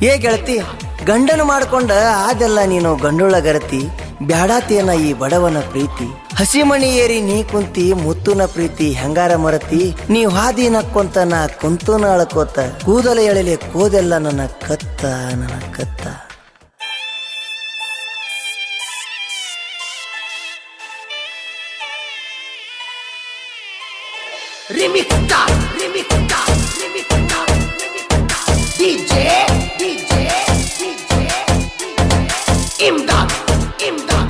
ಏ ಗೆಳತಿ, ಗಂಡನ ಮಾಡ್ಕೊಂಡ ಅದೆಲ್ಲ ನೀನು ಗಂಡೊಳಗರತಿ, ಬ್ಯಾಡಾತೇನ ಈ ಬಡವನ ಪ್ರೀತಿ. ಹಸಿಮಣಿ ಏರಿ ನೀ ಕುಂತಿ ಮುತ್ತುನ ಪ್ರೀತಿ ಹೆಂಗಾರ ಮರತಿ. ನೀ ಹಾದಿ ನಕ್ಕೊಂತ ನಾ ಕುಂತುನ ಅಳ್ಕೋತ, ಕೂದಲ ಎಳಲೆ ಕೋದೆಲ್ಲ ನನ್ನ ಕತ್ತ ನನ್ನ ಕತ್ತ. Remixta, remixta, remixta, remixta. DJ, DJ, DJ, Imdad, Imdad,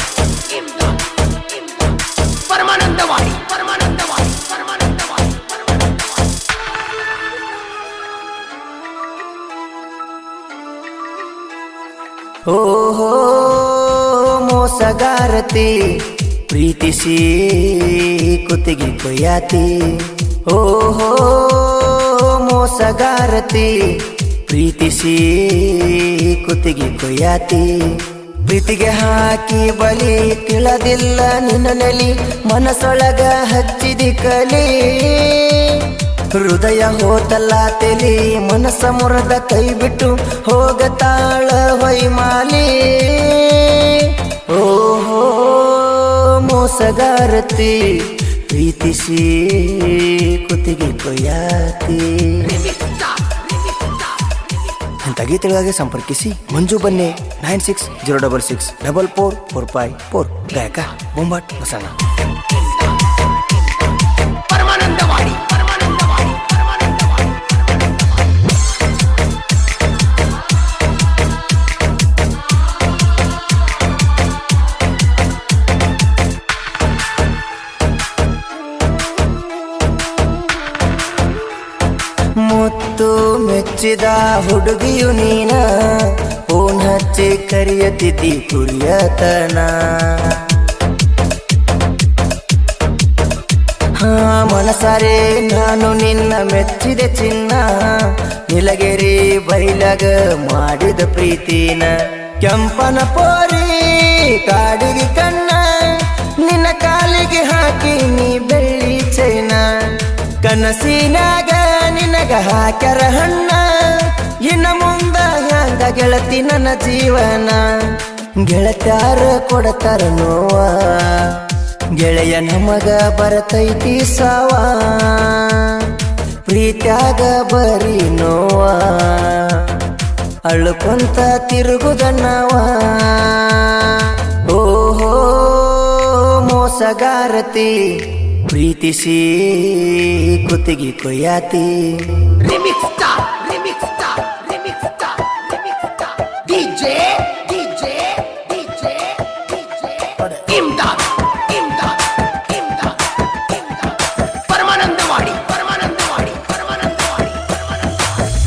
Imdad, Imdad. Paramanandawadi, Paramanandawadi, Paramanandawadi, Paramanandawadi. ಓಹೋ ಮೋಸಗಾರತಿ, ಪ್ರೀತಿಸಿ ಕುತ್ತಿಗೆ ಕೊಯ್ಯಾತಿ. ಓಹೋ ಮೋಸಗಾರತಿ, ಪ್ರೀತಿಸಿ ಕುತ್ತಿಗೆ ಕೊಯ್ಯಾತಿ. ಪ್ರೀತಿಗೆ ಹಾಕಿ ಬಲಿ ತಿಳದಿಲ್ಲ ನಿನ್ನ ನಲಿ, ಮನಸೊಳಗ ಹಚ್ಚಿದಿ ಕಲಿ. ಹೃದಯ ಹೋತಲ್ಲ ತೆಲಿ, ಮನಸ್ಸ ಮುರದ ಕೈ ಬಿಟ್ಟು ಹೋಗತಾಳ ಹೊಯ್ಮಾಲಿ. ಓಹೋ ಮೋಸಗಾರತಿ, ಪ್ರೀತಿಸಿ ಕುತ್ತಿಗೆ ಕೊಯ್ಯಾತಿ. ಇಂಥ ಗೀತೆಗಳಿಗೆ ಸಂಪರ್ಕಿಸಿ ಮಂಜು ಬನ್ನೆ 9606664445 ಗಾಯಕ ಬೊಂಬಾಟ್ ಬಸಣ್ಣ. Paramanandawadi, Paramanandawadi, Paramanandawadi, ಮುತ್ತು ಮೆಚ್ಚಿದ ಹುಡುಗಿಯು ನೀನ, ಫೋನ್ ಹಚ್ಚಿ ಕರಿಯತಿದ್ದಿ ಕುರಿಯತನ. ಮನಸಾರೆ ನಾನು ನಿನ್ನ ಮೆಚ್ಚಿದೆ ಚಿನ್ನ, ನಿಲಗೆರಿ ಬೈಲಗ ಮಾಡಿದ ಪ್ರೀತಿನ. ಕೆಂಪನ ಪೋರಿ ಕಾಡಿಗೆ ಕಣ್ಣ, ನಿನ್ನ ಕಾಲಿಗೆ ಹಾಕಿ ನೀ ಬೆಳ್ಳಿ ಚೈನ. ಕನಸಿನಾಗ ನಿನಗ ಹಾಕ್ಯಾರ ಹಣ್ಣ, ಇನ್ನ ಮುಂದ ಹ್ಯಾಂಗ ಗೆಳತಿ ನನ್ನ ಜೀವನ. ಗೆಳತ್ಯಾರ ಕೊಡತಾರ ನೋವ, ಗೆಳೆಯ ನಮಗ ಬರತೈತಿ ಸಾವ. ಪ್ರೀತ್ಯಾಗ ಬರೀ ನೋವ, ಅಳ್ಕೊಂತ ತಿರುಗುದ ನಾವ. ಓಹೋ ಮೋಸಗಾರತಿ, ಪ್ರೀತಿಸಿ ಕುತ್ತಿಗೆ ಕೊಯ್ಯಾತಿ. remixta, remixta, remixta, remixta. DJ, DJ, DJ, DJ. Imdad, Imdad, Imdad, Imdad. Paramanandawadi, Paramanandawadi, Paramanandawadi, Paramanandawadi.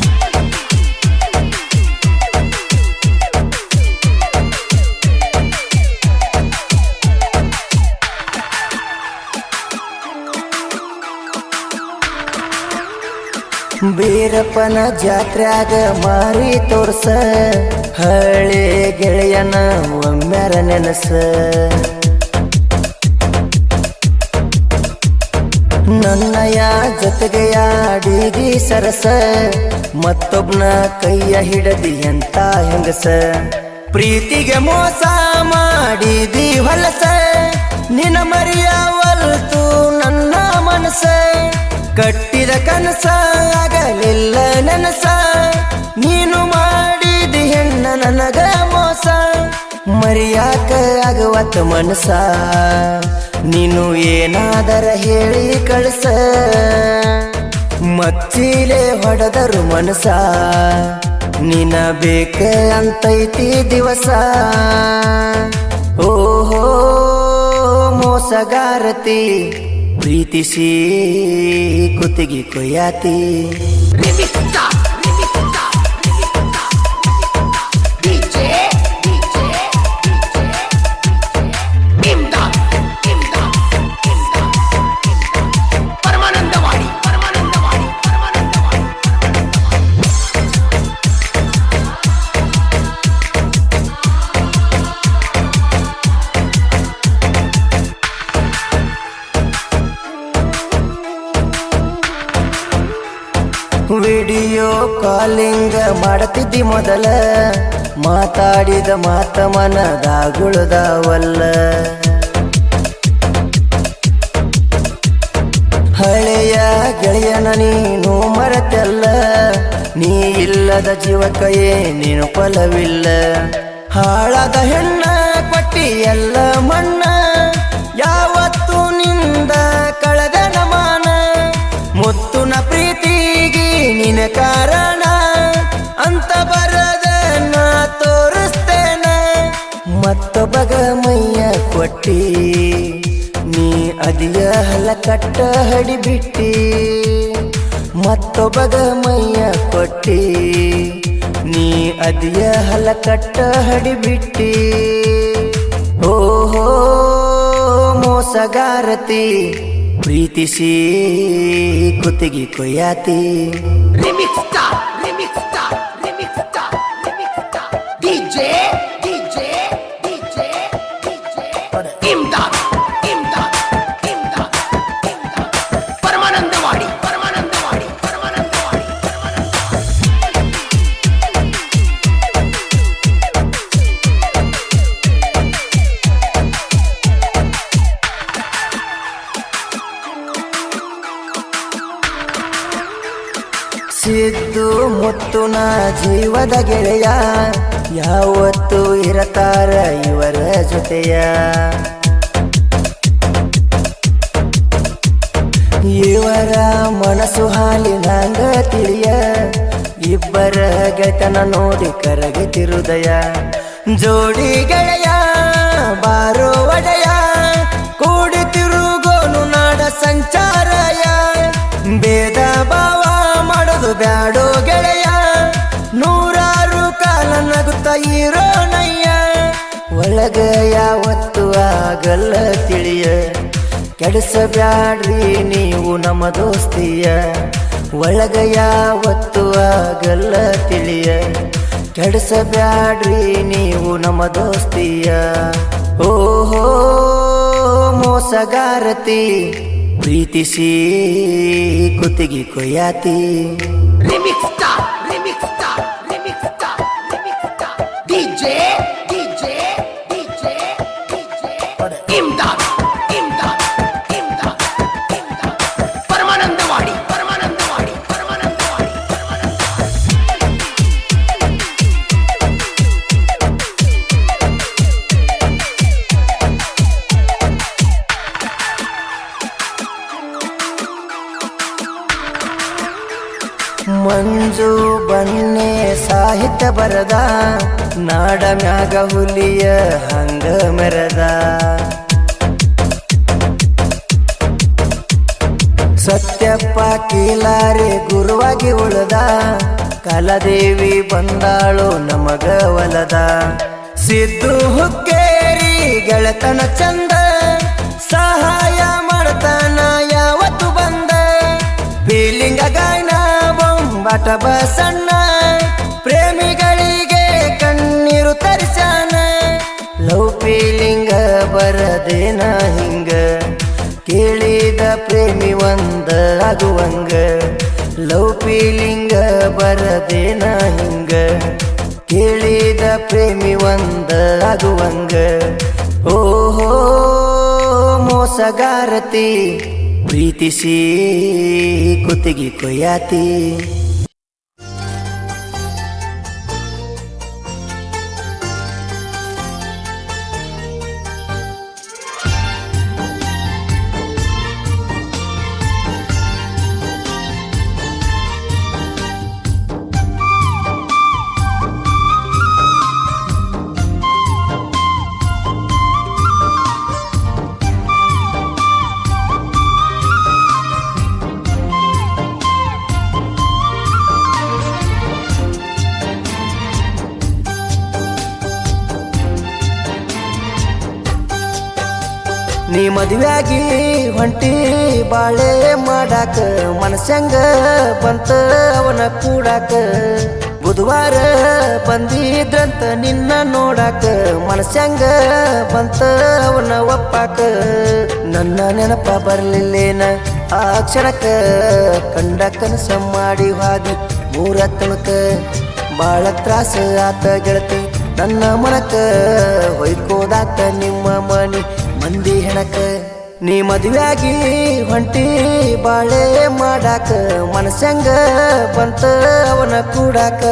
ಬೀರಪ್ಪನ ಜಾತ್ರ್ಯಾಗ ಮಾರಿ ತೋರ್ಸ, ಹಳೆ ಗೆಳೆಯನ ಒಮ್ಮ್ಯಾರ ನೆನಸ. ನನ್ನಯ ಜೊತೆಗೆ ಆಡಿದಿ ಸರಸ, ಮತ್ತೊಬ್ನ ಕೈಯ ಹಿಡದಿ ಎಂತ ಹೆಂಗಸ. ಪ್ರೀತಿಗೆ ಮೋಸ ಮಾಡಿದಿ ಹೊಲಸ, ನಿನ್ನ ಮರಿಯವಲ್ತು ನನ್ನ ಮನಸ. ಕಟ್ಟಿದ ಕನಸ ಆಗಲಿಲ್ಲ ನನಸ, ನೀನು ಮಾಡಿದಿ ಹೆಣ್ಣ ನನಗ ಮೋಸ. ಮರಿಯಾಕ ಆಗವತ್ತ ಮನಸ, ನೀನು ಏನಾದರ ಹೇಳಿ ಕಳಿಸ. ಮಚ್ಚಿಲೆ ಹೊಡೆದರು ಮನಸ, ನಿನ ಬೇಕ ಅಂತೈತಿ ದಿವಸ. ಓಹೋ ಮೋಸಗಾರತಿ, ಪ್ರೀತಿಸಿ ಕುತ್ತಿಗೆ ಕೊಯ್ಯಾತಿ. Remixta, remixta, remixta, remixta. DJ, DJ, DJ, Imdad, Imdad, Imdad, Imdad. Paramanandawadi, Paramanandawadi, Paramanandawadi, Paramanandawadi. Video calling ಮಾಡತಿದ್ದಿ ಮೊದಲ, ಮಾತಾಡಿದ ಮಾತ ಮನದಾಗುಳದಾವಲ್ಲ. ಹಳೆಯ ಗೆಳೆಯನ ನೀನು ಮರೆತಲ್ಲ, ನೀ ಇಲ್ಲದ ಜೀವಕ ಏನೇನು ಫಲವಿಲ್ಲ. ಹಾಳಾದ ಹೆಣ್ಣ ಕೊಟ್ಟಿ ಎಲ್ಲ ಮಣ್ಣ, ಯಾವತ್ತು ನಿಂದ ಕಳೆದ ನಮನ. ಮುತ್ತುನ ಪ್ರೀತಿಗೆ ನಿನ ಕಾರಣ ಅಂತ ಬರದ ನಾ ತೋರಿಸ್ತೇನ. ಮತ್ತೊಬ್ಬಗ ಮೈಯ ಕೊಟ್ಟಿ ನೀ ಅದಿಯ ಹಲ ಕಟ್ಟ ಹಡಿಬಿಟ್ಟಿ. ಮತ್ತೊಬ್ಬಗ ಮೈಯ ಕೊಟ್ಟಿ ನೀ ಅದಿಯ ಹಲ ಕಟ್ಟ ಹಡಿಬಿಟ್ಟಿ. ಓಹೋ ಮೋಸಗಾರತಿ, ಪ್ರೀತಿಸಿ ಕುತ್ತಿಗೆ ಕೊಯ್ಯಾತಿ. Remix star, remix star, remix star, remix star. DJ, DJ, DJ, DJ. Imdad, Imdad, Imdad, Imdad. Paramanandawadi, Paramanandawadi, Paramanandawadi, Paramanandawadi. Siddu ಮುತ್ತುನ ಜೀವದ ಗೆಳೆಯ, ಯಾವತ್ತು ಇರತಾರ ಇವರ ಜೊತೆಯ. ಇವರ ಮನಸ್ಸು ಹಾಲಿನಂಗ ತಿಳಿಯ, ಇಬ್ಬರ ಗೆಳೆತನ ನೋಡಿ ಕರಗಿತಿ ಹೃದಯ. ಜೋಡಿ ಗೆಳೆಯ ಬಾರೋ ಒಡೆಯ, ಕೂಡಿ ತಿರುಗೋನು ನಾಡ ಸಂಚಾರಯ. ಭೇದ ಭಾವ ಮಾಡೋದು ಬ್ಯಾಡೋ ಗೆಳೆಯ, ನೂರಾರು ಕಾಲ ನಗುತ್ತ ಇರೋನಯ್ಯ. ಒಳಗ ಯಾವತ್ತು ಆಗಲ್ಲ ತಿಳಿಯ, ಕೆಡಿಸಬ್ಯಾಡ್ರಿ ನೀವು ನಮ್ಮ ದೋಸ್ತಿಯ. ಒಳಗ ಯಾವತ್ತು ಆಗಲ್ಲ ತಿಳಿಯ, ಕೆಡಿಸಬ್ಯಾಡ್ರಿ ನೀವು ನಮ್ಮ ದೋಸ್ತಿಯ. ಓಹೋ ಮೋಸಗಾರತಿ, ಪ್ರೀತಿಸಿ ಕುತ್ತಿಗೆ ಕೊಯ್ಯಾತಿ. Remix star, remix star, remix star, remix star. DJ, DJ, DJ, DJ. Imdad, Imdad, Imdad, Imdad. Paramanandawadi, Paramanandawadi, Paramanandawadi, Paramanandawadi. ಮಂಜು ಬನ್ನೆ ಸಾಹಿತ್ಯ ಬರದ, ನಾಡ ಮ್ಯಾಗ ಹುಲಿಯ ಹಂಗ ಮೆರದ. ಸತ್ಯಪ್ಪ ಕೀಲಾರೆ ಗುರುವಾಗಿ ಉಳದ, ಕಲಾದೇವಿ ಬಂದಾಳು ನಮಗ ಒಲದ. ಸಿದ್ದು ಹುಕ್ಕೇರಿ ಗೆಳತನ ಚಂದ, ಸಹಾಯ ಮಾಡ್ತಾನ ಯಾವತ್ತು ಬಂದ. ಫೀಲಿಂಗ ಗಾಯನ ಬಾಟ ಬಸಣ್ಣ, ಪ್ರೇಮಿಗಳಿಗೆ ಕಣ್ಣೀರು ತರಿಸಾನ. ಲವ್ ಫೀಲಿಂಗ ಬರದೇನ ಹಿಂಗ, ಕೇಳಿದ ಪ್ರೇಮಿ ಒಂದ ಆಗುವಂಗ. ಲವ್ ಫೀಲಿಂಗ ಬರದೇನ ಹಿಂಗ, ಕೇಳಿದ ಪ್ರೇಮಿ ಒಂದ ಆಗುವಂಗ. ಓಹೋ ಮೋಸಗಾರತಿ, ಪ್ರೀತಿಸಿ ಕುತ್ತಿಗೆ ಕೊಯ್ಯಾತಿ. ನೀ ಮದುವೆಯಾಗಿ ಹೊಂಟಿ ಬಾಳೆ ಮಾಡಾಕ, ಮನಸ್ಸಂಗ ಬಂತ ಅವನ ಕೂಡಾಕ. ಬುಧವಾರ ಬಂದಿದ್ರಂತ ನಿನ್ನ ನೋಡಾಕ, ಮನಸ್ಸಂಗ ಬಂತ ಅವನ ಒಪ್ಪಾಕ. ನನ್ನ ನೆನಪ ಬರ್ಲಿಲ್ಲೇನ ಆ ಕ್ಷಣಕ್ಕ ಕಂಡ ಕನಸ ಮಾಡಿ ಹಾದಿ ಮೂರ ತನಕ ಬಾಳ ತ್ರಾಸ ಆತ ಗೆಳತಿ ನನ್ನ ಮನಕ ಹೊಯ್ಕೋದಾತ ನಿಮ್ಮ ಮನಿ ಮಂದಿ ಹೆಣಕ ನೀ ಮದುವೆಯಾಗಿ ಹೊಂಟಿ ಬಾಳೆ ಮಾಡಾಕ ಮನಸ್ಸಂಗ ಬಂತ ಅವನ ಕೂಡಾಕ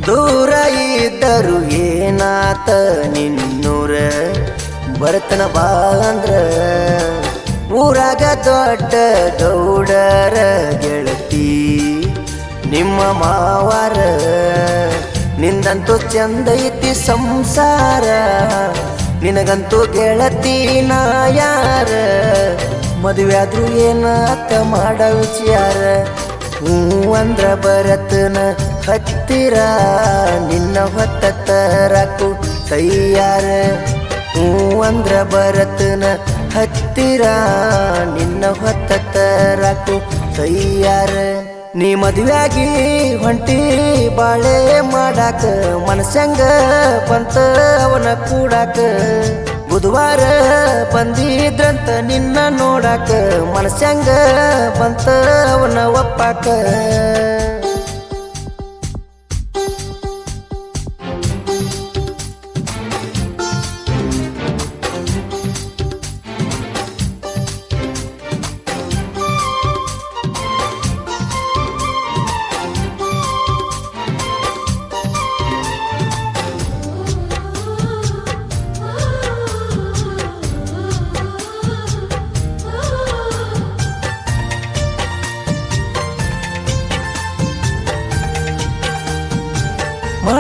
ದೂರ ಇದ್ದರು ಏನಾತ ನಿನ್ನೂರ ಬರ್ತನ ಬಾ ಅಂದ್ರ ಊರಾಗ ದೊಡ್ಡ ಗೌಡರ ಗೆಳತಿ ನಿಮ್ಮ ಮಾವಾರ ನಿಂದಂತೂ ಚಂದ ಐತಿ ಸಂಸಾರ ನಿನಗಂತೂ ಗೆಳತಿ ನಾ ಯಾರ ಮದುವೆ ಆದ್ರೂ ಏನಾತ ಮಾಡ ವಿಚಾರ ಹೂ ಅಂದ್ರ ಬರತನ ಹತ್ತಿರ ನಿನ್ನ ಹೊತ್ತ ತರಕು ತಯ್ಯಾರ ಹೂ ಅಂದ್ರ ಬರತನ ಹತ್ತಿರ ನಿನ್ನ ಹೊತ್ತ ತರಕು ತಯ್ಯಾರ ನೀ ಮದುವೆಯಾಗಿ ಹೊಂಟಿ ಬಾಳೆ ಮಾಡಾಕ ಮನಸ್ಸಂಗ ಬಂತ ಅವನ ಕೂಡಾಕ ಬುಧವಾರ ಬಂದಿದ್ರಂತ ನಿನ್ನ ನೋಡಾಕ ಮನಸ್ಸಂಗ ಬಂತ ಅವನ ಒಪ್ಪಾಕ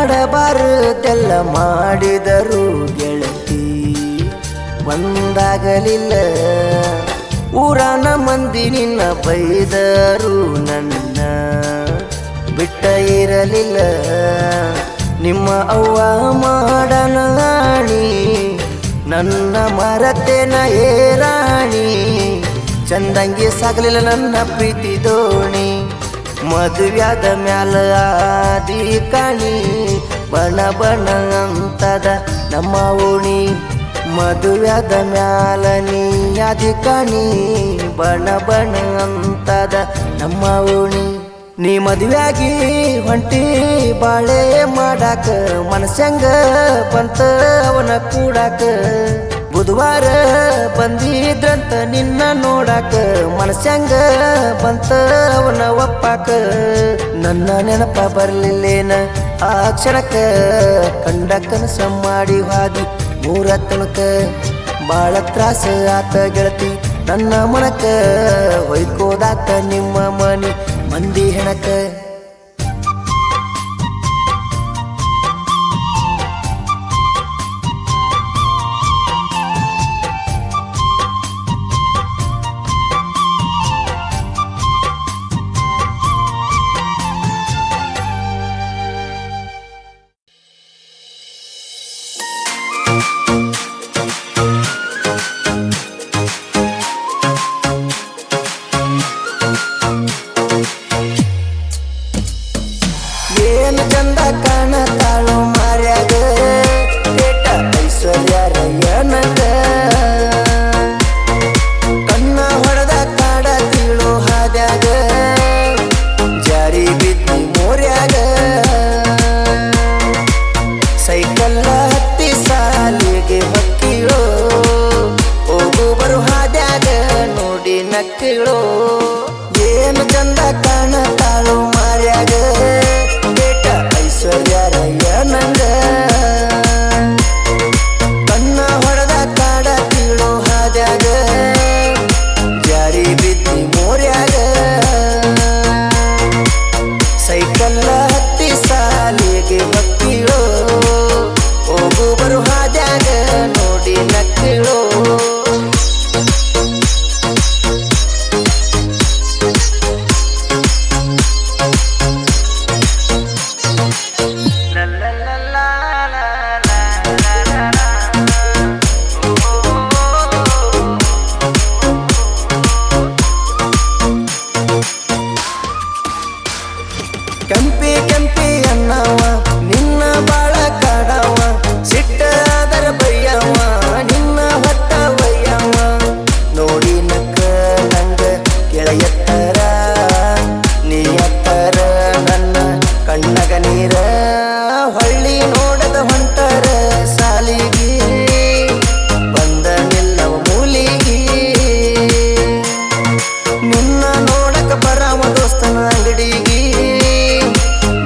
ಮಾಡಬಾರದೆಲ್ಲ ಮಾಡಿದರು ಗೆಳತಿ ಒಂದಾಗಲಿಲ್ಲ ಊರಾನ ಮಂದಿ ನಿನ್ನ ಬೈದರು ನನ್ನ ಬಿಟ್ಟ ಇರಲಿಲ್ಲ ನಿಮ್ಮ ಅವ್ವ ಮಾಡನಾಣಿ ನನ್ನ ಮರತೆನ ಏರಾಣಿ ಚಂದಂಗಿ ಸಾಗಲಿಲ್ಲ ನನ್ನ ಪ್ರೀತಿ ದೋಣಿ ಮದುವ್ಯಾದ ಮ್ಯಾಲ ಆದಿ ಕಾಣಿ ಬಣ ಬಣ ಅಂತದ ನಮ್ಮ ಓಣಿ ಮದುವ್ಯಾದ ಮ್ಯಾಲ ನೀ ಆದಿ ಕಾಣಿ ಬಣ ಬಣ ಅಂತದ ನಮ್ಮ ಓಣಿ ನೀ ಮದುವೆಯಾಗಿ ಹೊಂಟಿ ಬಾಳೆ ಮಾಡಾಕ ಮನಸ್ಸಂಗ ಬಂತ ಅವನ ಕೂಡಾಕ ಬುಧವಾರ ಬಂದಿದ್ರಂತ ನಿನ್ನ ನೋಡಾಕ ಮನಸ್ಸಂಗ ಬಂತ ಅವನ ಒಪ್ಪಾಕ ನನ್ನ ನೆನಪ ಬರ್ಲಿಲ್ಲೇನ ಆ ಕ್ಷಣಕ್ಕ ಕಂಡ ಕನಸ ಮಾಡಿ ಹಾದಿ ಮೂರ ತನಕ ಬಾಳ ತ್ರಾಸ ಆತ ಗೆಳತಿ ನನ್ನ ಮನಕ ಹೊಯ್ಕೋದಾತ ನಿಮ್ಮ ಮನಿ ಮಂದಿ ಹೆಣಕ ಏನು ಚಂದ ಕಾಣತಾಳು ಮಾರ್ಯಾಗ ಏಟ ಐಶ್ವರ್ಯಾರ ಏನಗ ಕಣ್ಣ ಹೊಡೆದ ಕಾಡ ತಿಳು ಹಾದ್ಯಾಗ ಜಾರಿ ಬಿದ್ದಿ ಮೋರ್ಯಾಗ ಸೈಕಲ್ಲ ಹತ್ತಿ ಸಾಲಿಗೆ ಹುಡುಗಿರ ಹೊಳ್ಳಿ ನೋಡದ ಹೊಂಟರ ಸಾಲಿಗಿ ಬಂದ ನಿಲ್ಲವ ಮೂಲಿಗಿ ನಿನ್ನ ನೋಡಕ ಬರಾಮ ದೋಸ್ತನ ಅಂಗಡಿಗಿ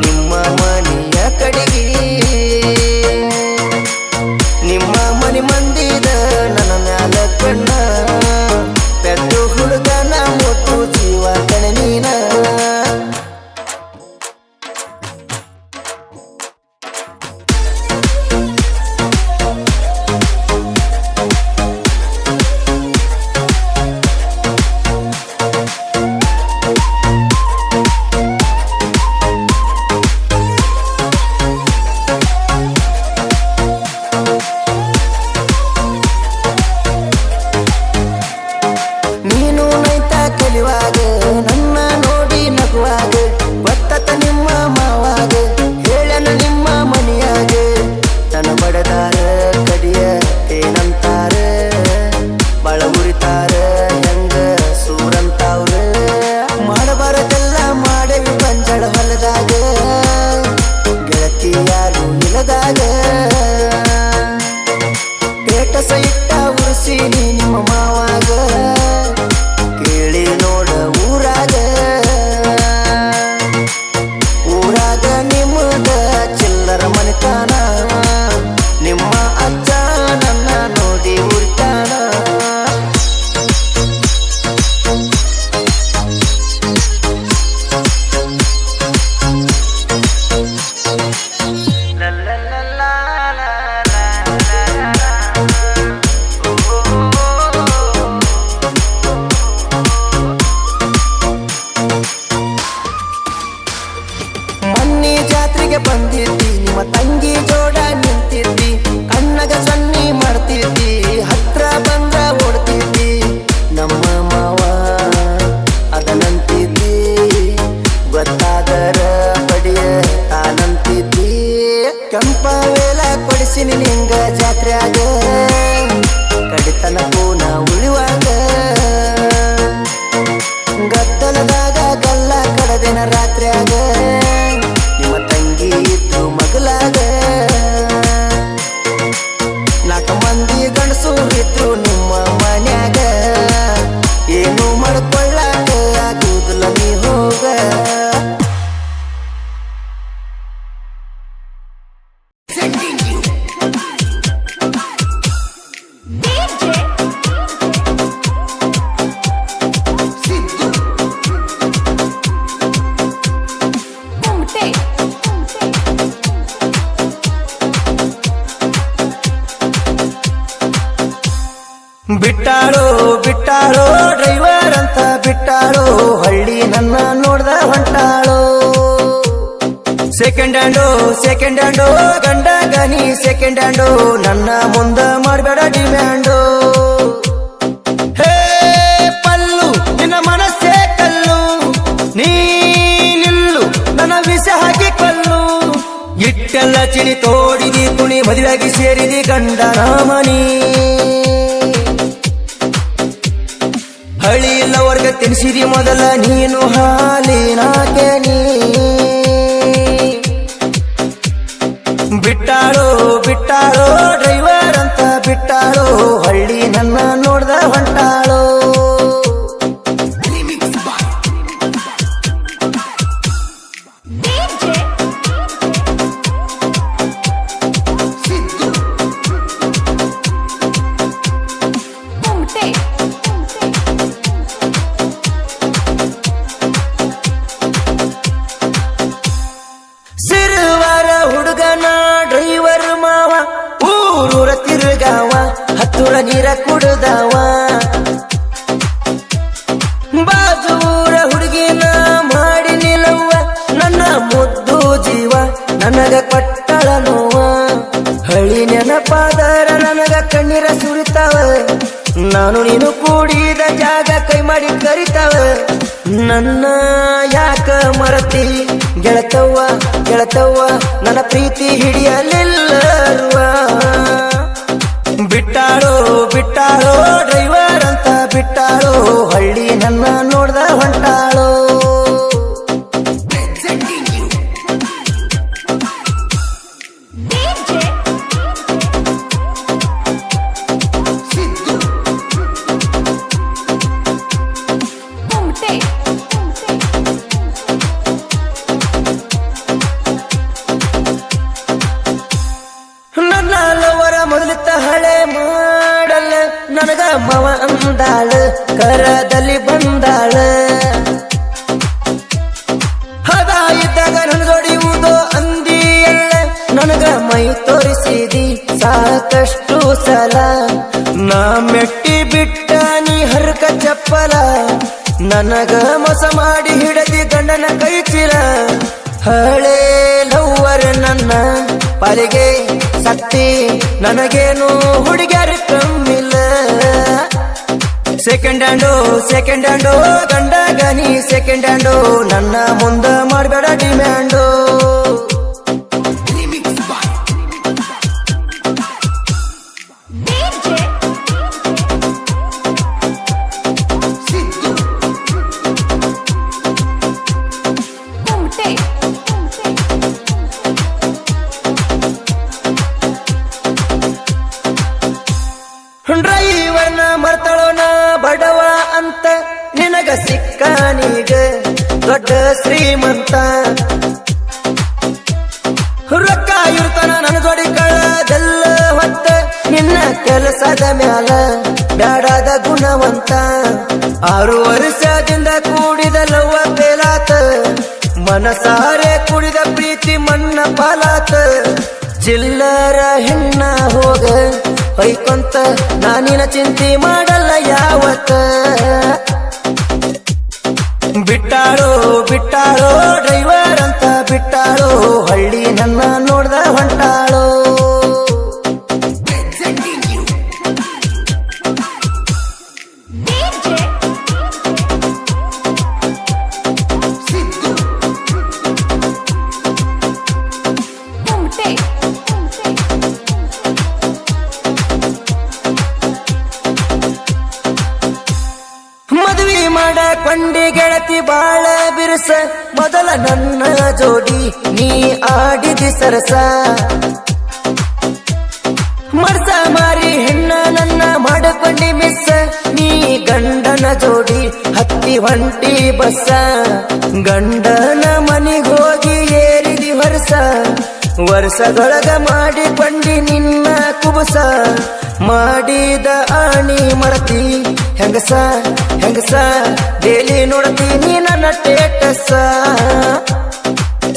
ನಿಮ್ಮ ಮನೆಯ ಕಡೆಗಿ ನಿಮ್ಮ ಮನೆ ಮಂದಿದ ನನ್ನ ಮ್ಯಾಲ ಕಣ್ಣ ಪೆದ್ದು ಹುಡುಗನ ಮುತ್ತು ಜೀವ ಕಣ ನೀನ ನೀನು ನೈತ ಕಲಿವಾಗ ನನ್ನ ನೋಡಿ ನಗುವಾಗ ಬತ್ತತ ನಿಮ್ಮ ಮಾವಾಗ ಹೇಳನ ನಿಮ್ಮ ಮನೆಯಾಗ ತನ ಬಡದಾರ ಕಡಿಯ ಏನಂತಾರ ಬಾಳ ಉರಿತಾರ ಹೆಂಗ ಸೂರಂತಾವ್ರ ಮಾಡಬಾರದೆಲ್ಲ ಮಾಡವಿ ಬಂಜಳ ಹೊಲದಾಗ ಗೆಳತಿ ಯಾರು ಇಲ್ಲದಾಗ ಪೇಟಸ ಇಟ್ಟ ಉರ್ಸಿನಿ ನಿಮ್ಮ ಮಾವಾಗ ಕೇಳಿ ನೋಡ ಊರಾಗ ಊರಾಗ ನಿಮ್ಮದ ಚಿಲ್ಲರ ಮನೆತಾನ ನಿಮ್ಮ ಅಜ್ಜ ನನ್ನ ನೋಡಿ ಉರಿತಾನ ಮನ್ನಿ ಜಾತ್ರೆಗೆ ಬಂದಿದ್ದಿ ನಿಮ್ಮ ತಂಗಿ ಜೋಡ ನಿಂತಿದ್ದಿ ಕಣ್ಣಗ ಸನ್ನಿ ಮಾಡ್ತಿದ್ದಿ ಹತ್ರ ಬಂದ್ರ ಓಡ್ತಿದ್ದಿ ನಮ್ಮ ಮಾವ ಅದನಂತಿದ್ದಿ ಗೊತ್ತಾದರ ಬಡಿಯ ತಾನಂತಿದ್ದಿ ಕೆಂಪ ವೇಲ ಕೊಡಿಸಿನಿ ನಿಂಗ ಜಾತ್ರೆಯಾಗ ಕಡಿತನಕ್ಕೂ ನಾ ಉಳಿವಾಗ ಗದ್ದಲದಾಗ ಗಲ್ಲ ಕಡದಿನ ರಾತ್ರಿಯಾಗ ನಿಮ್ಮ ತಂಗಿ ಇದ್ದು ಮಗಲಾಗ ನಾಲ್ಕು ಮಂದಿ ಗಂಡಸು ಇದ್ರು ನಿಮ್ಮ ಮನ್ಯಾಗ ಏನು ಮಾಡ್ಕೊಳ್ಳಾಕ ಆಗುದಿಲ್ಲ ನೀ ಹೋಗ Sending you Sidhu ಬಿಟ್ಟಾಳೋ ಬಿಟ್ಟಾಳೋ ಡ್ರೈವರ್ ಅಂತ ಬಿಟ್ಟಾಳೋ ಹಳ್ಳಿ ನನ್ನ ನೋಡ್ದ ಹೊಂಟಾಳೋ ಸೆಕೆಂಡ್ ಹ್ಯಾಂಡೋ ಗಂಡ ಗನಿ ಸೆಕೆಂಡ್ ಹ್ಯಾಂಡೋ ನನ್ನ ಮುಂದ ಮಾಡಬೇಡ ಡಿಮ್ಯಾಂಡೋ ಹೇ ಪಲ್ಲು ನಿನ್ನ ಮನಸ್ಸೇ ಕಲ್ಲು ನೀ ನಿಲ್ಲು ನನ್ನ ವಿಷ ಹಾಕಿ ಕಲ್ಲು ಇಟ್ಟೆಲ್ಲ ಚಿಣಿ ತೋಡಿದಿ ಕುಣಿ ಮದುವೆಯಾಗಿ ಸೇರಿದಿ ಗಂಡನ ಮನಿ ಹಳಿ ಇಲ್ಲವರ್ಗ ತಿನ್ಸಿದಿ ಮೊದಲ ನೀನು ಹಾಲಿನಾಗೆ ನೀ ಬಿಟ್ಟಾಳೋ ಬಿಟ್ಟಾಳೋ ಡ್ರೈವರ್ ಅಂತ ಬಿಟ್ಟಾಳೋ ಹಳ್ಳಿ ನನ್ನ ನೋಡ್ದ ಹೊಂಟಾಳೋ Remix by Sidhu ಸಿರುವಾರ ಹುಡುಗನ ಡ್ರೈವರ್ ಮಾವ ಊರೂರ ತಿರುಗಾವ ಹತ್ತೂರ ನೀರ ಕುಡ್ದವ ಬಾಜೂರ ಹುಡುಗಿನ ಮಾಡಿ ನಿಲ್ಲವ್ವ ನನ್ನ ಮುದ್ದು ಜೀವ ನನಗ ಕೊಟ್ಟಳ ನೋವ ಹಳಿ ನೆನಪಾದರ ನನಗ ಕಣ್ಣೀರ ಸುರಿತಾವ ನಾನು ನೀನು ಕೂಡಿದ ಜಾಗ ಕೈ ಮಾಡಿ ಕರಿತಾವ ನನ್ನ ಯಾಕ ಮರತಿ ಗೆಳತವ್ವ ಗೆಳತವ್ವ ನನ್ನ ಪ್ರೀತಿ ಹಿಡಿಯಲಿಲ್ಲರುವ ಬಿಟ್ಟಾಳೋ ಬಿಟ್ಟಾಳೋ ಡ್ರೈವರ್ ಅಂತ ಬಿಟ್ಟಾಳೋ ಹಳ್ಳಿ ನನ್ನ ನೋಡ್ದ ಹೊಂಟಾಳೋ Sending you ಹಳೆ ಮಾಡಲ್ಲ ನನಗ ಮವ ಅಂದಾಳ ಕರದಲ್ಲಿ ಬಂದಾಳ ಹದ ಇದ್ದಾಗ ನನ್ನ ಜೋಡಿಯುವುದೋ ಅಂದಿಯಲ್ಲ ನನಗ ಮೈ ತೋರಿಸಿದಿ ಸಾಕಷ್ಟು ಸಲ ನಾ ಮೆಟ್ಟಿ ಬಿಟ್ಟ ನೀ ಹರ್ಕ ಚಪ್ಪಲ ನನಗ ಮೋಸ ಮಾಡಿ ಹಿಡದಿ ಗಂಡನ ಕೈ ಚೀಲ ಹಳೆ ಲವ್ವರ್ ನನ್ನ ಪಾಲಿಗೆ ಸತ್ತಿ ನನಗೇನು ಹುಡುಗ್ಯಾರ ಕಮ್ಮಿಲ್ಲ ಸೆಕೆಂಡ್ ಹ್ಯಾಂಡು ಗಂಡ ಗನಿ ಸೆಕೆಂಡ್ ಹ್ಯಾಂಡು ನನ್ನ ಮುಂದ ಮಾಡಬೇಡ ಡಿಮ್ಯಾಂಡು Remix by Sidhu. ಡ್ರೈವರ್ನ ಮರ್ತಳೋನ ಬಡವ ಅಂತ ನಿನಗ ಸಿಕ್ಕಾನೀಗ ದೊಡ್ಡ ಶ್ರೀಮಂತ ರೊಕ್ಕ ಇರ್ತಾನ ನನ್ನ ಜೋಡಿ ಕಳದೆಲ್ಲ ಹೊತ್ತ ನಿನ್ನ ಕೆಲಸದ ಮ್ಯಾಲ ಬ್ಯಾಡಾದ ಗುಣವಂತ 6 ವರ್ಷದಿಂದ ಕೂಡಿದ ಲವ್ವ ಬೇಲಾತ ಮನಸಾರೆ ಕುಡಿದ ಪ್ರೀತಿ ಮಣ್ಣ ಪಾಲಾತ ಚಿಲ್ಲರ ಹೆಣ್ಣ ಹೋಗ ಹೊಯ್ಕೊಂತ ನಾನಿನ ಚಿಂತೆ ಮಾಡಲ್ಲ ಯಾವತ್ತ ಬಿಟ್ಟಾಳೋ ಡ್ರೈವರ್ ಅಂತ ಬಿಟ್ಟಾಳೋ ಹಳ್ಳಿ ನನ್ನ ನೋಡ್ದ ಹೊಂಟಾಳೋ Presenting you Sidhu. ಮದುವೆ ಮಾಡ ಕೊಂಡಿ ಗೆಳತಿ ಬಾಳ ಬಿರುಸ ಮೊದಲ ನನ್ನ ಜೋಡಿ ನೀ ಆಡಿದಿ ಸರಸ ಮರ್ಸ ಮಾರಿ ಹೆಣ್ಣ ನನ್ನ ಮಾಡಕೊಂಡಿ ಮಿಸ್ ನೀ ಗಂಡನ ಜೋಡಿ ಹತ್ತಿ ಹೊಂಟಿ ಬಸ್ಸ ಗಂಡನ ಮನಿಗೋಗಿ ಏರಿದಿ ವರ್ಷದೊಳಗ ಮಾಡಿಕೊಂಡಿ ನಿನ್ನ ಕುಬಸ ಮಾಡಿದ ಆಣಿ ಮರತಿ ಹೆಂಗಸ ಡೇಲಿ ನೋಡ್ತೀನಿ ನನ್ನ ಟೇಟಸ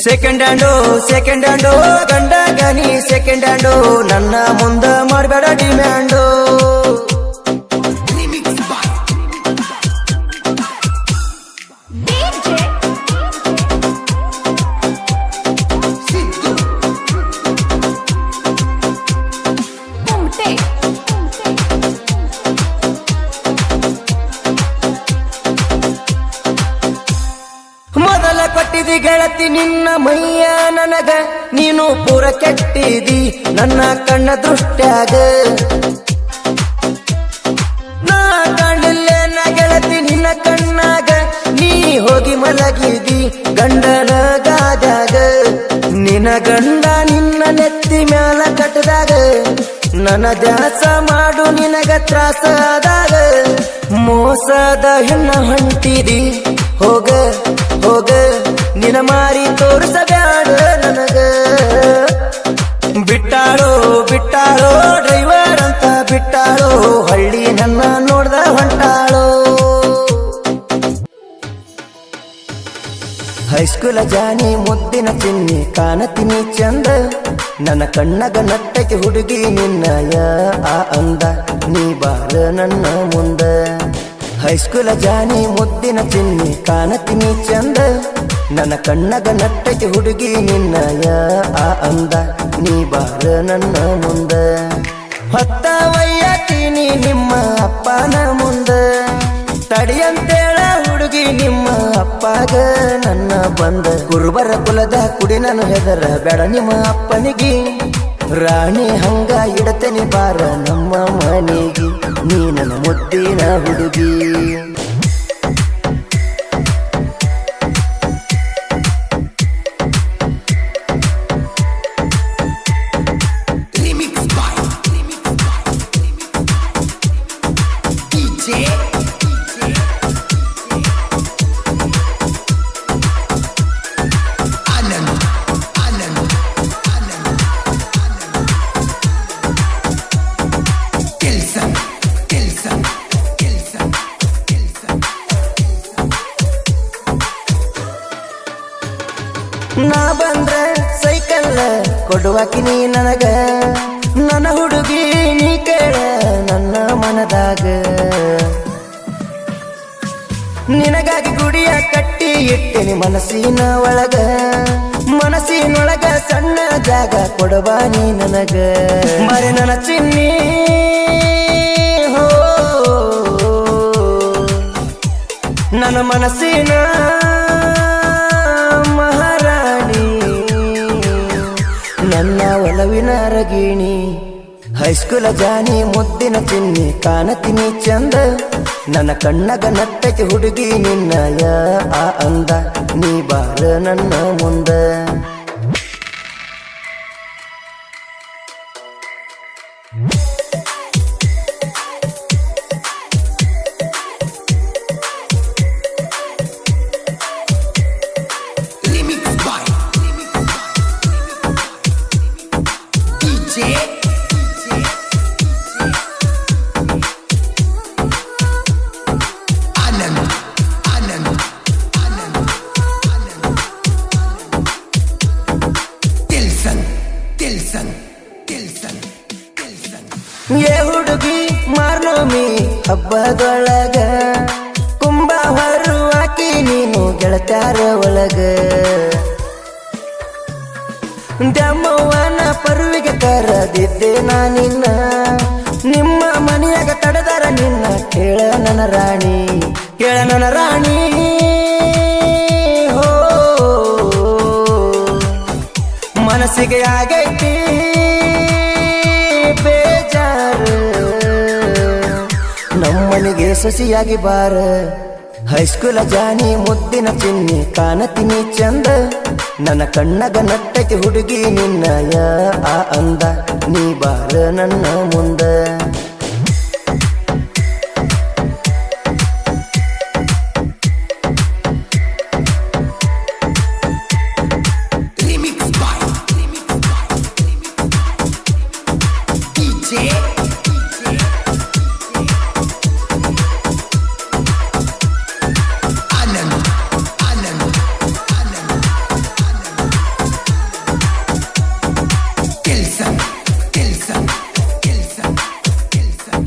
ಸೆಕೆಂಡ್ ಹ್ಯಾಂಡು ಗಂಡ ಗನಿ ಸೆಕೆಂಡ್ ಹ್ಯಾಂಡು ನನ್ನ ಮುಂದ ಮಾಡಬೇಡ ಡಿಮ್ಯಾಂಡು Remix by Sidhu. ಮೊದಲ ಕೊಟ್ಟಿದಿ ಗೆಳತಿ ನಿನ್ನ ಮೈಯ ನನಗ ನೀನು ಪೂರ ಕೆಟ್ಟಿದಿ ನನ್ನ ಕಣ್ಣ ದೃಷ್ಟ್ಯಾಗ ನಾ ಕಾಣಿಲ್ಲ ನ ಗೆಳತಿ ನಿನ್ನ ಕಣ್ಣಾಗ ನೀ ಹೋಗಿ ಮಲಗಿದಿ ಗಂಡನ ಗಾದಾಗ ನಿನ್ನ ಗಂಡ ನಿನ್ನ ನೆತ್ತಿ ಮ್ಯಾಲ ಕಟ್ಟದಾಗ ನನ್ನ ದ್ಯಾಸ ಮಾಡು ನಿನಗ ತ್ರಾಸ ಆದಾಗ ಮೋಸದ ಹೆಣ್ಣ ಹೊಂಟಿದಿ ಹೋಗ ನಿನ ಮಾರಿ ತೋರಿಸಬ್ಯಾಡ ನನಗ ಬಿಟ್ಟಾಳೋ ಡ್ರೈವರ್ ಅಂತ ಬಿಟ್ಟಾಳೋ ಹಳ್ಳಿ ನನ್ನ ನೋಡ್ದ ಹೊಂಟಾಳೋ ಹೈಸ್ಕೂಲ ಜಾನಿ ಮುದ್ದಿನ ಚಿನ್ನಿ ಕಾಣತೀನಿ ಚಂದ ನನ್ನ ಕಣ್ಣಗ ನಟ್ಟಕ್ಕೆ ಹುಡುಗಿ ನಿನ್ನಯ ಆ ಅಂದ ನೀ ಬಾರ ನನ್ನ ಮುಂದ ಹೈಸ್ಕೂಲ ಜಾನಿ ಮುದ್ದಿನ ಚಿನ್ನಿ ಕಾಣತೀನಿ ಚಂದ ನನ್ನ ಕಣ್ಣಗ ನಟ್ಟಕ್ಕೆ ಹುಡುಗಿ ನಿನ್ನಯ ಆ ಅಂದ ನೀ ಬಾರ ನನ್ನ ಮುಂದ ಹೊತ್ತ ವಯ್ಯತೀನಿ ನಿಮ್ಮ ಅಪ್ಪನ ಮುಂದ ತಡಿಯಂತೇಳ ಹುಡುಗಿ ನಿಮ್ಮ ಅಪ್ಪಗ ನನ್ನ ಬಂದ ಕುರುಬರ ಕುಲದ ಕುಡಿ ನಾನು ಹೆದರ ಬೇಡ ನಿಮ್ಮ ಅಪ್ಪನಿಗೆ ರಾಣಿ ಹಂಗ ಇಡತನಿ ಬಾರ ನಮ್ಮ ಮನೆಗೆ ನೀ ನನ್ನ ಮುದ್ದಿನ ಹುಡುಗಿ Remix by DJ Anand. ಕೊಡುವಾಕಿ ನೀ ನನಗ ನನ್ನ ಹುಡುಗಿ ನೀ ಕೇಳ ನನ್ನ ಮನದಾಗ ನಿನಗಾಗಿ ಗುಡಿಯ ಕಟ್ಟಿ ಇಟ್ಟಿನಿ ಮನಸ್ಸಿನ ಒಳಗ ಮನಸ್ಸಿನೊಳಗ ಸಣ್ಣ ಜಾಗ ಕೊಡುವ ನೀ ನನಗ ಮರೆ ನನ್ನ ಚಿನ್ನಿ ಹೋ ನನ್ನ ಮನಸ್ಸಿನ ಮಹಾರಾಣಿ ನನ್ನ ಒಲವಿನ ರಗಿಣಿ ಹೈಸ್ಕೂಲ ಜಾನಿ ಮುದ್ದಿನ ಚಿನ್ನಿ ಕಾಣತೀನಿ ಚಂದ ನನ್ನ ಕಣ್ಣಗ ನಟ್ಟಕ್ಕೆ ಹುಡುಗಿ ನಿನ್ನಯ ಆ ಅಂದ ನೀ ಬಾರ ನನ್ನ ಮುಂದ Remix by DJ Anand Anand Anand Anand Tilson Tilson Tilson Tilson ಏ ಹುಡುಗಿ ಮಾರ್ನೋಮಿ ಹಬ್ಬದೊಳಗ ಕುಂಬ ಹೊರುವಾಕಿ ನೀನು ಗೆಳತ್ಯಾರ ಒಳಗ ದಮ್ಮವ್ವನ ಪರುವಿಗೆ ಕರೆದಿದ್ದೆ ನಾನಿನ್ನ ನಿಮ್ಮ ಮನೆಯಾಗ ತಡೆದಾರ ನಿನ್ನ ಕೇಳ ನನ್ನ ರಾಣಿ ಕೇಳ ನನ್ನ ರಾಣಿ ಹೋ ಮನಸ್ಸಿಗೆ ಆಗೈತಿ ಬೇಜಾರು ನಮ್ಮನಿಗೆ ಸೊಸಿಯಾಗಿ ಬಾರ ಹೈಸ್ಕೂಲ ಜಾನಿ ಮುದ್ದಿನ ಚಿನ್ನಿ ಕಾಣತೀನಿ ಚಂದ ನನ್ನ ಕಣ್ಣಗ ನಟ್ಟಕ್ಕೆ ಹುಡುಗಿ ನಿನ್ನಯ ಆ ಅಂದ ನೀ ಬಾರ ನನ್ನ ಮುಂದ Remix by DJ Anand Anand Anand Tilson Tilson Tilson Tilson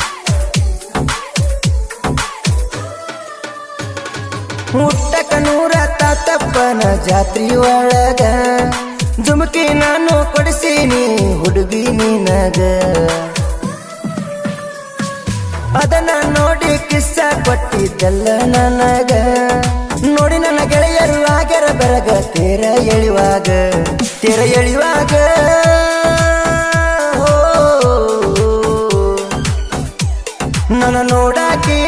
ಮುಟ್ಟಕ ನೂರ ತಾತಪ್ಪನ ಜಾತ್ರಿ ಒಳಗ ಜುಮಕಿ ನಾನು ಕೊಡಿಸೀನಿ ಹುಡುಗಿ ನಿನಗ ಅದನ್ನ ನೋಡಿ ಕಿಸ್ಸ ಕೊಟ್ಟಿದ್ದಲ್ಲ ನನಗ ನೋಡಿ ನನ್ನ ಗೆಳೆಯರು ಆಗ್ಯಾರ ಬೆರಗ ತೇರ ಎಳಿವಾಗ ಹೋ ನನ್ನ ನೋಡಾಕಿ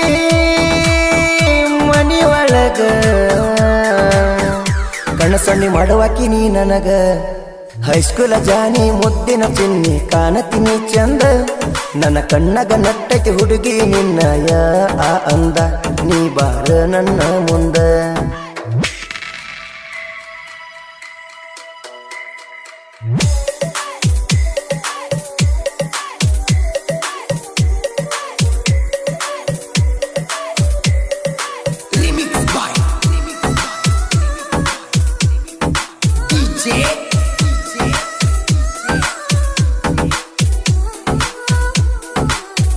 ಮನಿ ಒಳಗ ಕಣಸಣ್ಣಿ ಮಾಡುವಾಕಿ ನೀ ನನಗ ಹೈಸ್ಕೂಲ ಜಾನಿ ಮುದ್ದಿನ ಚಿನ್ನಿ ಕಾಣತೀನಿ ಚಂದ ನನ್ನ ಕಣ್ಣಗ ನಟ್ಟಕ್ಕೆ ಹುಡುಗಿ ನಿನ್ನಯ ಆ ಅಂದ ನೀ ಬಾರ ನನ್ನ ಮುಂದ Remix by DJ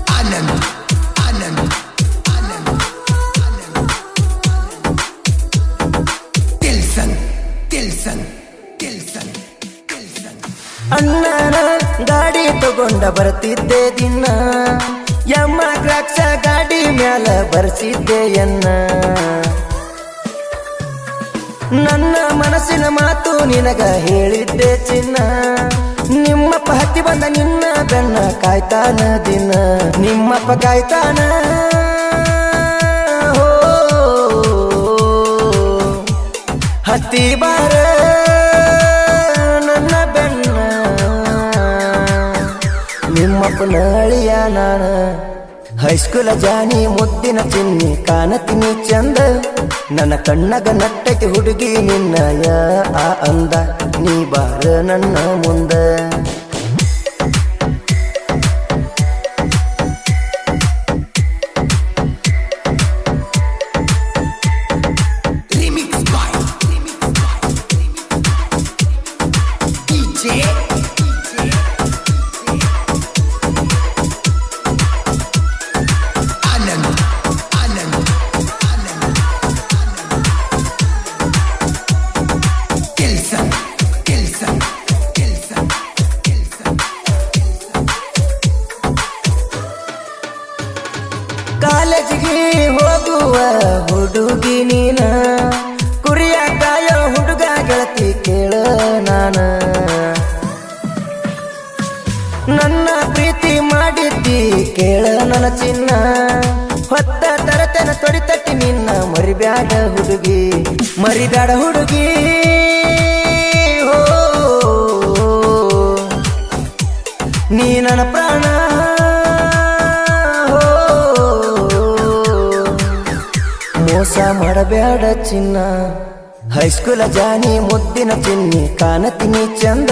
Anand Anand Anand Anand Tilson Tilson Tilson Tilson ಅಣ್ಣನ ಗಾಡಿ ತಗೊಂಡ ಬರ್ತಿದ್ದೆ ದಿನ ಯಮ್ಮ ದ್ರಾಕ್ಷ ಗಾಡಿ ಮ್ಯಾಲ ಬರ್ಸಿದ್ದೆ ಎನ್ನ ನನ್ನ ಮನಸ್ಸಿನ ಮಾತು ನಿನಗ ಹೇಳಿದ್ದೆ ಚಿನ್ನ ನಿಮ್ಮಪ್ಪ ಹತ್ತಿ ಬಂದ ನಿನ್ನ ಬೆನ್ನ ಕಾಯ್ತಾನ ದಿನ ನಿಮ್ಮಪ್ಪ ಕಾಯ್ತಾನ ಹೋ ಹತ್ತಿ ಬಾರ ನನ್ನ ಬೆನ್ನ ನಿಮ್ಮಪ್ಪನ ಅಳಿಯ ನಾನ ಹೈಸ್ಕೂಲ ಜಾನಿ ಮುದ್ದಿನ ಚಿನ್ನಿ ಕಾಣತೀನಿ ಚಂದ ನನ್ನ ಕಣ್ಣಗ ನಟ್ಟಕ್ಕೆ ಹುಡುಗಿ ನಿನ್ನಯ ಆ ಅಂದ ನೀ ಬಾರ ನನ್ನ ಮುಂದ Remix by DJ ಕಾಲೇಜಿಗೆ ಹೋಗುವ ಹುಡುಗಿ ನೀನ ಕುರಿಯ ಕಾಯೋ ಹುಡುಗ ಗೆಳತಿ ಕೇಳ ನಾನ ನನ್ನ ಪ್ರೀತಿ ಮಾಡಿದ್ದಿ ಕೇಳ ನನ್ನ ಚಿನ್ನ ಹೊತ್ತ ತರತನ ತೊಡಿತಟ್ಟಿ ನಿನ್ನ ಮರಿಬ್ಯಾಡ ಹುಡುಗಿ ಮರಿಬ್ಯಾಡ ಹುಡುಗಿ ಹೋ ನೀ ನನ್ನ ಪ್ರಾಣ ಹೋ ಮೋಸ ಮಾಡಬ್ಯಾಡ ಚಿನ್ನ ಹೈಸ್ಕೂಲ ಜಾನಿ ಮುದ್ದಿನ ಚಿನ್ನಿ ಕಾಣತೀನಿ ಚಂದ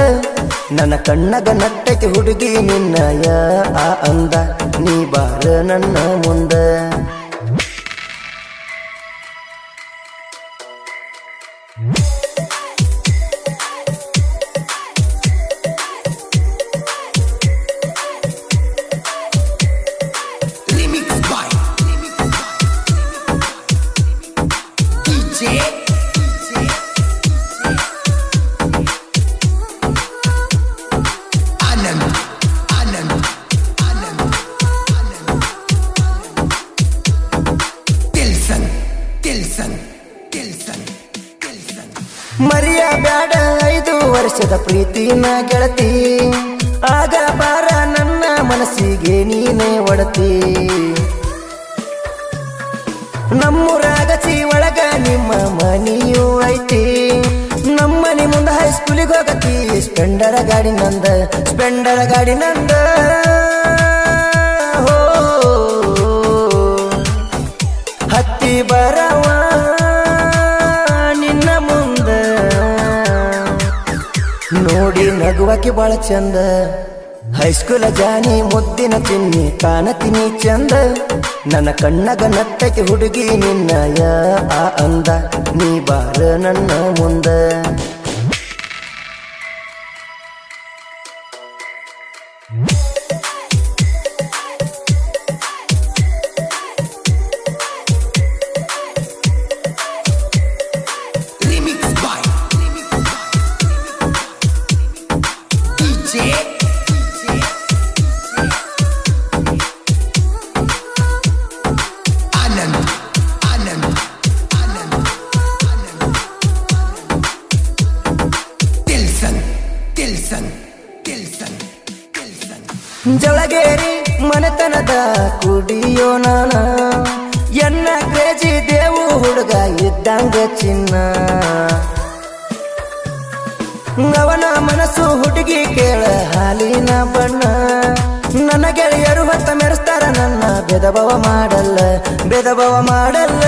ನನ್ನ ಕಣ್ಣಗ ನಟ್ಟೈತಿ ಹುಡುಗಿ ನಿನ್ನಯ ಆ ಅಂದ ನೀ ಬಾರ ನನ್ನ ಮುಂದ Remix by DJ Anand Anand Anand Anand Tilson Tilson Tilson Tilson ಮರಿಯ ಬ್ಯಾಡ 5 ವರ್ಷದ ಪ್ರೀತಿನ ಗೆಳತಿ ಆಗ ಬಾರ ನನ್ನ ಮನಸ್ಸಿಗೆ ನೀನೇ ಒಡತಿ ನಮ್ಮೂರಾಗಚಿ ಒಳಗ ನಿಮ್ಮ ಮನಿಯೂ ಐತಿ ನಮ್ಮನಿ ಮುಂದ ಹೈಸ್ಕೂಲಿಗೆ ಹೋಗತಿ ಸ್ಪೆಂಡರ ಗಾಡಿ ನಂದ ಹೋ ಹತ್ತಿ ಬರವ ನಿನ್ನ ಮುಂದ ನೋಡಿ ನಗುವಕ್ಕೆ ಬಾಳ ಚಂದ ಹೈಸ್ಕೂಲ ಜಾನಿ ಮುದ್ದಿನ ಚಿನ್ನಿ ಕಾಣತೀನಿ ಚಂದ ನನ್ನ ಕಣ್ಣಗ ನಟ್ಟಕ್ಕೆ ಹುಡುಗಿ ನಿನ್ನಯ ಆ ಅಂದ ನೀ ಬಾರ ನನ್ನ ಮುಂದ Remix by DJ Anand Anand Anand Anand Tilson Tilson Tilson Tilson ಜಳಗೇರಿ ಮನೆತನದ ಕುಡಿಯೋ ನಾನ ಎನ್ನ ಕ್ರೇಜಿ ದೇವು ಹುಡುಗ ಇದ್ದಂಗ ಚಿನ್ನ ಅವನ ಮನಸ್ಸು ಹುಡುಗಿ ಕೇಳ ಹಾಲಿನ ಬಣ್ಣ ನನ್ನ ಗೆಳೆಯರು ಹೊತ್ತ ಮೆರೆಸ್ತಾರ ನನ್ನ ಭೇದಭಾವ ಮಾಡಲ್ಲ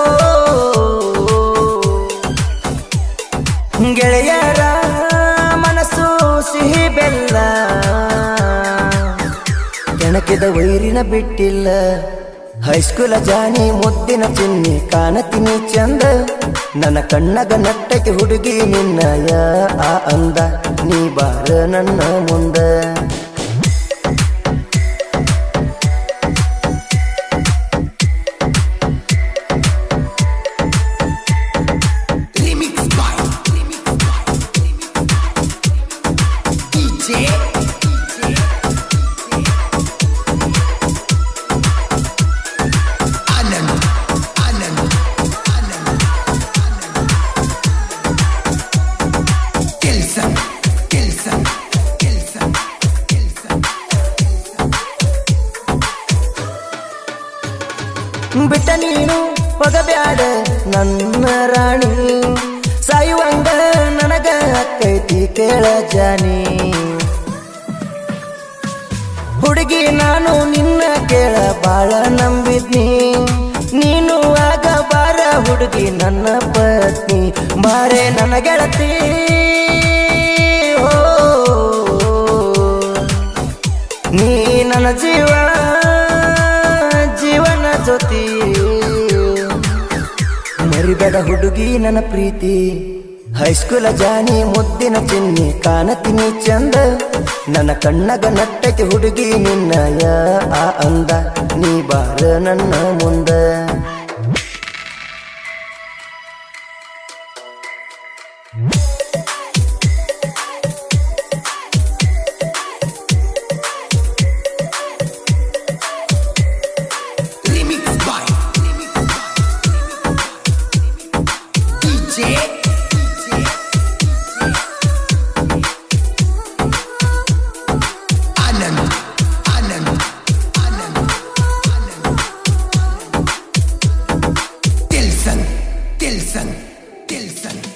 ಓ ಗೆಳೆಯರ ಮನಸ್ಸು ಸಿಹಿ ಬೆಲ್ಲ ಕೆಣಕಿದ ವೈರಿನ ಬಿಟ್ಟಿಲ್ಲ ಹೈಸ್ಕೂಲ ಜಾನಿ ಮುದ್ದಿನ ಚಿನ್ನಿ ಕಾಣತೀನಿ ಚಂದ ನನ್ನ ಕಣ್ಣಗ ನಟ್ಟಕ್ಕೆ ಹುಡುಗಿ ನಿನ್ನಯ ಆ ಅಂದ ನೀ ಬಾರ ನನ್ನ ಮುಂದ Remix by DJ Anand Anand Anand Tilson Tilson Tilson Tilson ಬಿಟ್ಟ ನೀನು ಹೋಗಬ್ಯಾಡ ನನ್ನ ರಾಣಿ ಸಾಯುವಂಗ ನನಗ ಅಕ್ಕೈತಿ ಕೇಳ ಜಾನಿ ಹುಡುಗಿ ನಾನು ನಿನ್ನ ಕೇಳ ಬಾಳ ನಂಬಿದ್ನಿ ನೀನು ಆಗ ಬಾರ ಹುಡುಗಿ ನನ್ನ ಪತ್ನಿ ಬಾರೆ ನನ್ನ ಗೆಳತಿ ಹೋ ನೀ ನನ್ನ ಜೀವನ ಜೊತೆ ಮರಿಬೇಡ ಹುಡುಗಿ ನನ್ನ ಪ್ರೀತಿ ಹೈಸ್ಕೂಲ ಜಾನಿ ಮುದ್ದಿನ ಚಿನ್ನಿ ಕಾಣತೀನಿ ಚಂದ ನನ್ನ ಕಣ್ಣಗ ನಟ್ಟಕ್ಕೆ ಹುಡುಗಿ ನಿನ್ನಯ ಆ ಅಂದ ನೀ ಬಾರ ನನ್ನ ಮುಂದ DJ Anand Anand Anand Anand Tilson Tilson Tilson